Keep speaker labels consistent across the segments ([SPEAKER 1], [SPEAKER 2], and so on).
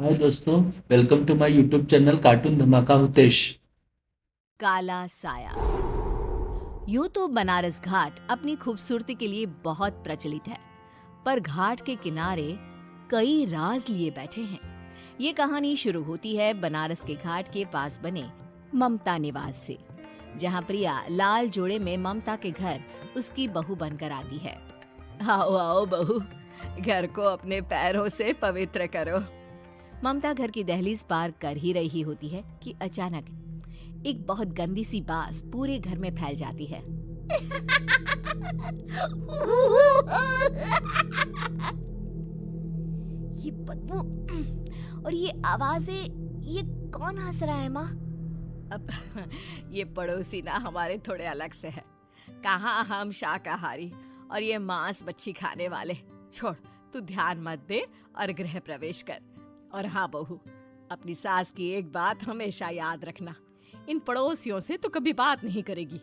[SPEAKER 1] हाय दोस्तों, welcome to my YouTube channel cartoon Dhamaka Hutesh.
[SPEAKER 2] काला साया। यूं तो बनारस घाट अपनी खूबसूरती के लिए बहुत प्रचलित है, पर घाट के किनारे कई राज लिए बैठे हैं। ये कहानी शुरू होती है बनारस के घाट के पास बने ममता निवास से, जहां प्रिया लाल जोड़े में ममता के घर उसकी बहू बनकर आती है। आओ आओ बहू, घर को अपने पैरों से पवित्र करो। ममता घर की दहलीज पार कर ही रही होती है कि अचानक एक बहुत गंदी सी बास पूरे घर में फैल जाती है। ये बदबू और ये आवाजें, ये कौन हंस रहा है माँ? अब ये पड़ोसी ना हमारे थोड़े अलग से है। कहाँ हम शाकाहारी और ये मांस मच्छी खाने वाले। छोड़, तू ध्यान मत दे और गृह प्रवेश कर। और हाँ बहू, अपनी सास की एक बात हमेशा याद रखना, इन पड़ोसियों से तो कभी बात नहीं करेगी।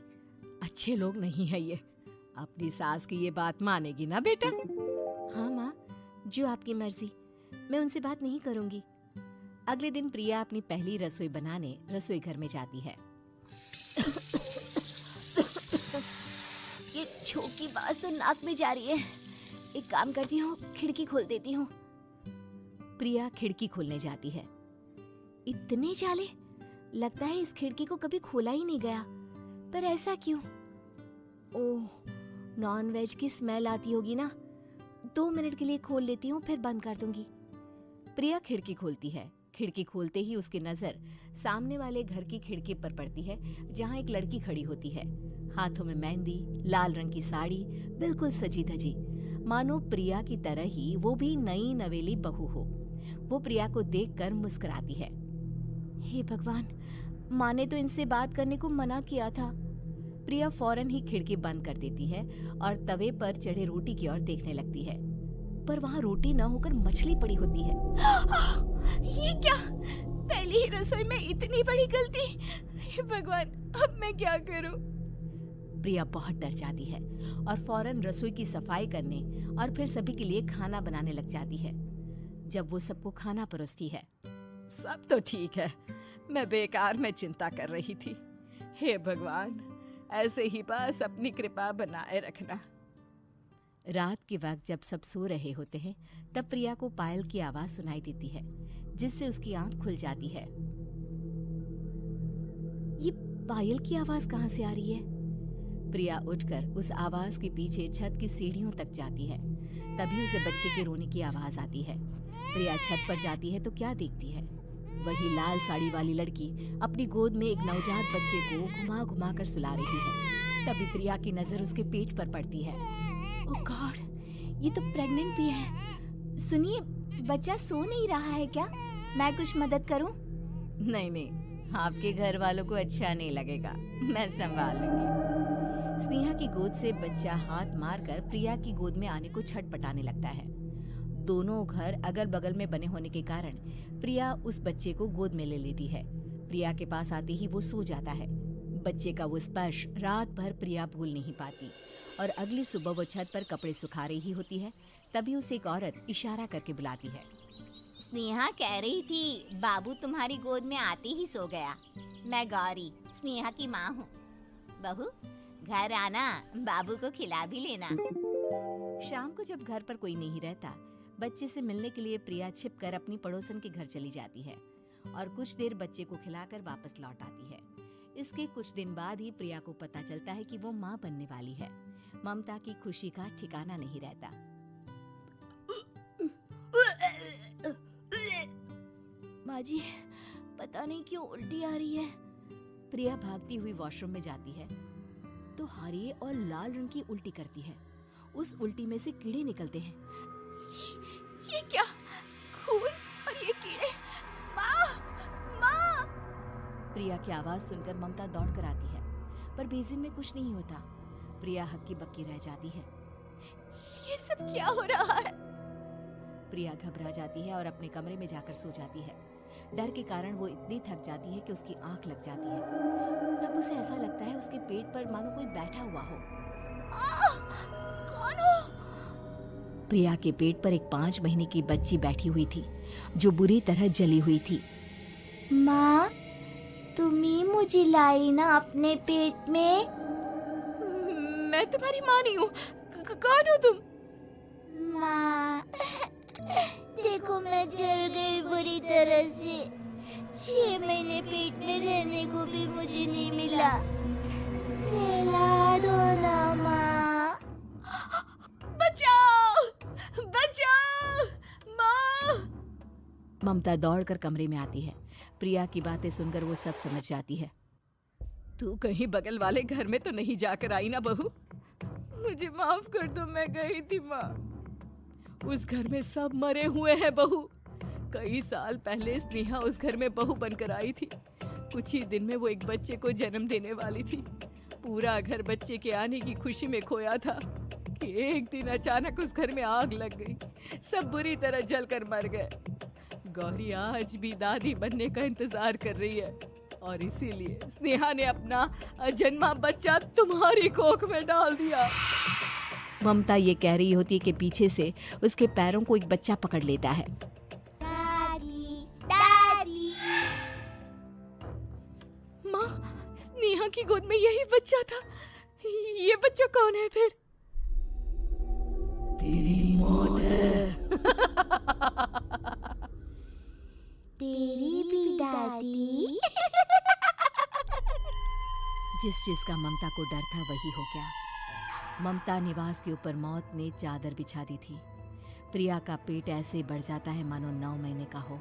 [SPEAKER 2] अच्छे लोग नहीं है ये। अपनी सास की ये बात मानेगी ना बेटा? हाँ माँ, जो आपकी मर्जी, मैं उनसे बात नहीं करूंगी। अगले दिन प्रिया अपनी पहली रसोई बनाने रसोई घर में जाती है। ये छोकी बात तो नाक में जा रही है। एक काम करती हूँ, खिड़की खोल देती हूँ। प्रिया खिड़की खोलने जाती है। इतने जाले, लगता है इस खिड़की को कभी खोला ही नहीं गया। पर ऐसा क्यों? ओह, नॉन वेज की स्मेल आती होगी ना। 2 मिनट के लिए खोल लेती हूँ, फिर बंद कर दूंगी। प्रिया खिड़की खोलती है। खिड़की खोलते ही उसकी नजर सामने वाले घर की खिड़की पर पड़ती है, जहाँ एक लड़की खड़ी होती है। हाथों में मेहंदी, लाल रंग की साड़ी, बिल्कुल सजी धजी, मानो प्रिया की तरह ही वो भी नई नवेली बहू हो। वो प्रिया को देखकर मुस्कुराती है। हे भगवान, माँ ने तो इनसे बात करने को मना किया था। प्रिया फौरन ही खिड़की बंद कर देती है और तवे पर चढ़े रोटी की ओर देखने लगती है, पर वहाँ रोटी न होकर मछली पड़ी होती है। ये क्या? पहली ही रसोई में इतनी बड़ी गलती! हे भगवान, अब मैं क्या करूं? प्रिया बहुत डर जाती है और फौरन रसोई की सफाई करने और फिर सभी के लिए खाना बनाने लग जाती है। जब वो सबको खाना परोसती है, सब तो ठीक है, मैं बेकार में चिंता कर रही थी। हे भगवान, ऐसे ही बस अपनी कृपा बनाए रखना। रात के वक्त जब सब सो रहे होते हैं, तब प्रिया को पायल की आवाज सुनाई देती है, जिससे उसकी आंख खुल जाती है। ये पायल की आवाज कहाँ से आ रही है? प्रिया उठकर उस आवाज के पीछे छत की सीढ़ियों तक जाती है। तभी उसे बच्चे के रोने की आवाज आती है। प्रिया छत पर जाती है तो क्या देखती है? वही लाल साड़ी वाली लड़की अपनी गोद में एक नवजात बच्चे को घुमा घुमा कर सुला रही है। तभी प्रिया की नजर उसके पेट पर पड़ती है। ओह गॉड, ये तो प्रेग्नेंट भी है। सुनिए, बच्चा सो नहीं रहा है क्या? मैं कुछ मदद करूं? नहीं नहीं, आपके घर वालों को अच्छा नहीं लगेगा, मैं संभाल लूंगी। स्नेहा की गोद से बच्चा हाथ मारकर प्रिया की गोद में आने को छटपटाने लगता है। दोनों घर अगल बगल में बने होने के कारण प्रिया उस बच्चे को गोद में ले लेती है। प्रिया के पास आते ही वो सो जाता है। बच्चे का वो स्पर्श रात भर प्रिया भूल नहीं पाती और अगली सुबह वो छत पर कपड़े सुखा रही होती है। तभी उसे एक औरत इशारा करके बुलाती है। स्नेहा कह रही थी बाबू तुम्हारी गोद में आते ही सो गया। मैं गौरी, स्नेहा की माँ हूँ। बहू, घर आना, बाबू को खिला भी लेना। शाम को जब घर पर कोई नहीं रहता, बच्चे से मिलने के लिए प्रिया छिपकर अपनी पड़ोसन के घर चली जाती है और कुछ देर बच्चे को खिलाकर वापस लौट आती है। इसके कुछ दिन बाद ही प्रिया को पता चलता है कि वो माँ बनने वाली है। ममता की खुशी का ठिकाना नहीं रहता। माँ जी, पता नहीं क्यों उल्टी आ रही है। प्रिया भागती हुई वॉशरूम में जाती है तो हरे और लाल रंग की उल्टी करती है। उस उल्टी में से कीड़े निकलते हैं। ये क्या? खून और ये कीड़े! माँ! माँ! प्रिया की आवाज सुनकर ममता दौड़ कर आती है, पर बेसिन में कुछ नहीं होता। प्रिया हक्की बक्की रह जाती है। ये सब क्या हो रहा है? प्रिया घबरा जाती है और अपने कमरे में जाकर सो जाती है। डर के कारण वो इतनी थक जाती है कि उसकी आंख लग जाती है। तब उसे ऐसा लगता है उसके पेट पर मानो कोई बैठा हुआ हो। कौन हो? प्रिया के पेट पर एक 5 महीने की बच्ची बैठी हुई थी जो बुरी तरह जली हुई थी।
[SPEAKER 3] माँ, तुम ही मुझे लाई ना अपने पेट में?
[SPEAKER 2] मैं तुम्हारी माँ नहीं हूँ। कौन हो तुम?
[SPEAKER 3] माँ, देखो मैं जल गई बुरी तरह से। 6 महीने पेट में रहने को भी मुझे नहीं मिला। सहला दो ना माँ।
[SPEAKER 2] बचाओ! बचाओ! माँ! ममता दौड़कर कमरे में आती है। प्रिया की बातें सुनकर वो सब समझ जाती है। तू कहीं बगल वाले घर में तो नहीं जाकर आई ना बहू? मुझे माफ कर दो, मैं गई थी माँ। उस घर में सब मरे हुए हैं बहू। कई साल पहले स्नेहा उस घर में बहू बनकर आई थी। कुछ ही दिन में वो एक बच्चे को जन्म देने वाली थी। पूरा घर बच्चे के आने की खुशी में खोया था कि एक दिन अचानक उस घर में आग लग गई। सब बुरी तरह जलकर मर गए। गौरी आज भी दादी बनने का इंतजार कर रही है और इसीलिए स्नेहा ने अपना अजन्मा बच्चा तुम्हारी कोख में डाल दिया। ममता ये कह रही होती है कि पीछे से उसके पैरों को एक बच्चा पकड़ लेता है।
[SPEAKER 3] दादी, दादी।
[SPEAKER 2] माँ, स्नेहा की गोद में यही बच्चा था। ये बच्चा कौन है फिर? तेरी मौत है।
[SPEAKER 3] तेरी भी दादी।
[SPEAKER 2] जिस चीज का ममता को डर था वही हो गया। ममता निवास के ऊपर मौत ने चादर बिछा दी थी। प्रिया का पेट ऐसे बढ़ जाता है मानो 9 महीने का हो।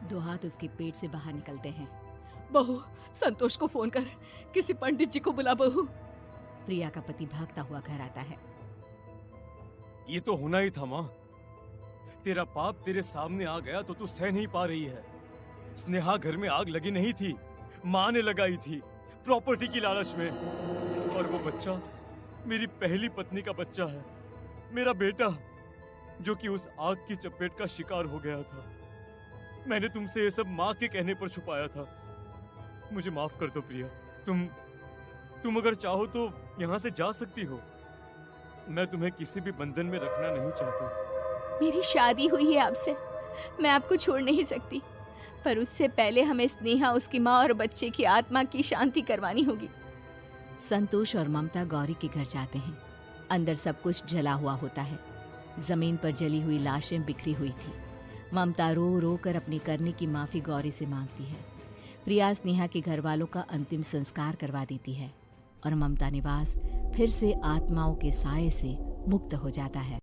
[SPEAKER 2] 2 हाथ उसके पेट से बाहर निकलते हैं। बहू, संतोष को फोन कर, किसी पंडित जी को बुला बहू। प्रिया का पति भागता हुआ घर आता है।
[SPEAKER 4] ये तो होना ही था माँ। तेरा पाप तेरे सामने आ गया तो तू सह नहीं पा रही है। स्नेहा घर में आग लगी नहीं थी, माँ ने लगाई थी, प्रॉपर्टी की लालच में। और वो बच्चा मेरी पहली पत्नी का बच्चा है, मेरा बेटा, जो कि उस आग की चपेट का शिकार हो गया था। मैंने तुमसे ये सब माँ के कहने पर छुपाया था। मुझे माफ कर दो प्रिया। तुम अगर चाहो तो यहाँ से जा सकती हो। मैं तुम्हें किसी भी बंधन में रखना नहीं चाहता।
[SPEAKER 2] मेरी शादी हुई है आपसे, मैं आपको छोड़ नहीं सकती, पर उससे पहले हमें स्नेहा, उसकी माँ और बच्चे की आत्मा की शांति करवानी होगी। संतोष और ममता गौरी के घर जाते हैं। अंदर सब कुछ जला हुआ होता है। जमीन पर जली हुई लाशें बिखरी हुई थी। ममता रो रो कर अपनी करने की माफी गौरी से मांगती है। प्रिया स्नेहा के घर वालों का अंतिम संस्कार करवा देती है और ममता निवास फिर से आत्माओं के साए से मुक्त हो जाता है।